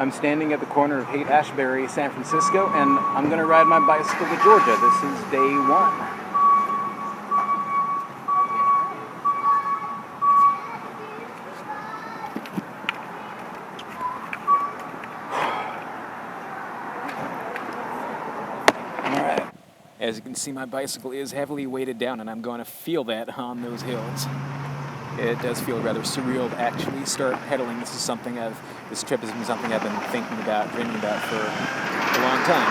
I'm standing at the corner of Haight-Ashbury, San Francisco, and I'm going to ride my bicycle to Georgia. This is day one. As you can see, my bicycle is heavily weighted down, and I'm going to feel that on those hills. It does feel rather surreal to actually start pedaling. This trip has been something I've been thinking about, dreaming about for a long time.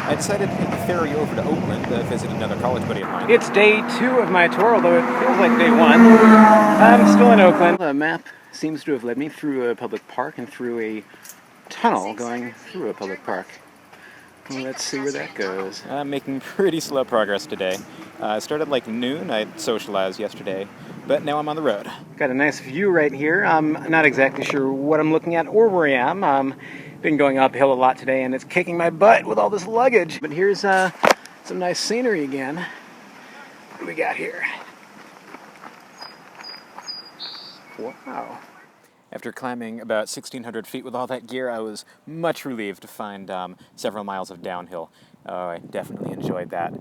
I decided to take the ferry over to Oakland to visit another college buddy of mine. It's day 2 of my tour, although it feels like day 1. I'm still in Oakland. The map seems to have led me through a public park and through a tunnel going through a public park. Well, let's see where that goes. I'm making pretty slow progress today. I started like noon. I socialized yesterday, but now I'm on the road. Got a nice view right here. I'm not exactly sure what I'm looking at or where I am. Been going uphill a lot today, and it's kicking my butt with all this luggage. But here's some nice scenery again. What do we got here? Wow. After climbing about 1,600 feet with all that gear, I was much relieved to find several miles of downhill. I definitely enjoyed that.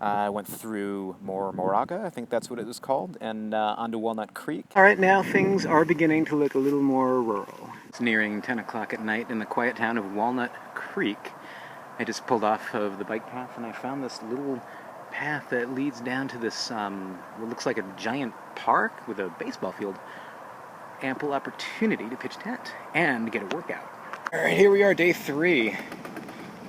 I went through Moraga, I think that's what it was called, and onto Walnut Creek. All right, now things are beginning to look a little more rural. It's nearing 10 o'clock at night in the quiet town of Walnut Creek. I just pulled off of the bike path, and I found this little path that leads down to this, what looks like a giant park with a baseball field. Ample opportunity to pitch tent and get a workout. All right, here we are, day 3.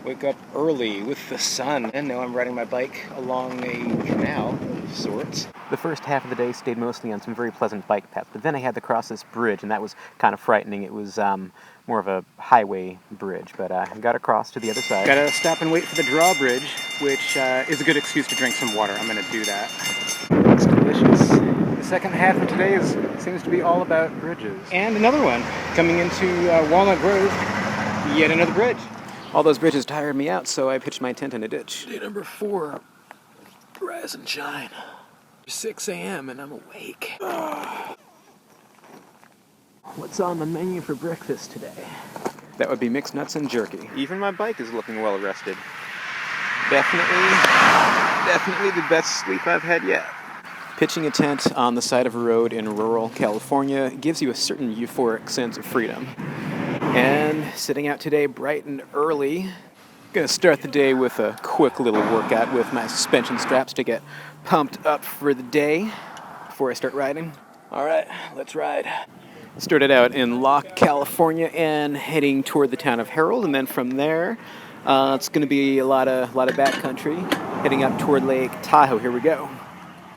Wake up early with the sun, and now I'm riding my bike along a canal of sorts. The first half of the day stayed mostly on some very pleasant bike paths, but then I had to cross this bridge, and that was kind of frightening. It was more of a highway bridge, but I got across to the other side. Gotta stop and wait for the drawbridge, which is a good excuse to drink some water. I'm gonna do that. Looks delicious. The second half of today seems to be all about bridges. And another one, coming into Walnut Grove, yet another bridge. All those bridges tired me out, so I pitched my tent in a ditch. Day number 4, rise and shine. 6 a.m. and I'm awake. What's on the menu for breakfast today? That would be mixed nuts and jerky. Even my bike is looking well rested. Definitely the best sleep I've had yet. Pitching a tent on the side of a road in rural California gives you a certain euphoric sense of freedom. And sitting out today bright and early, gonna start the day with a quick little workout with my suspension straps to get pumped up for the day before I start riding. All right, let's ride. Started out in Locke, California, and heading toward the town of Herald, and then from there, it's gonna be a lot of backcountry, heading up toward Lake Tahoe. Here we go.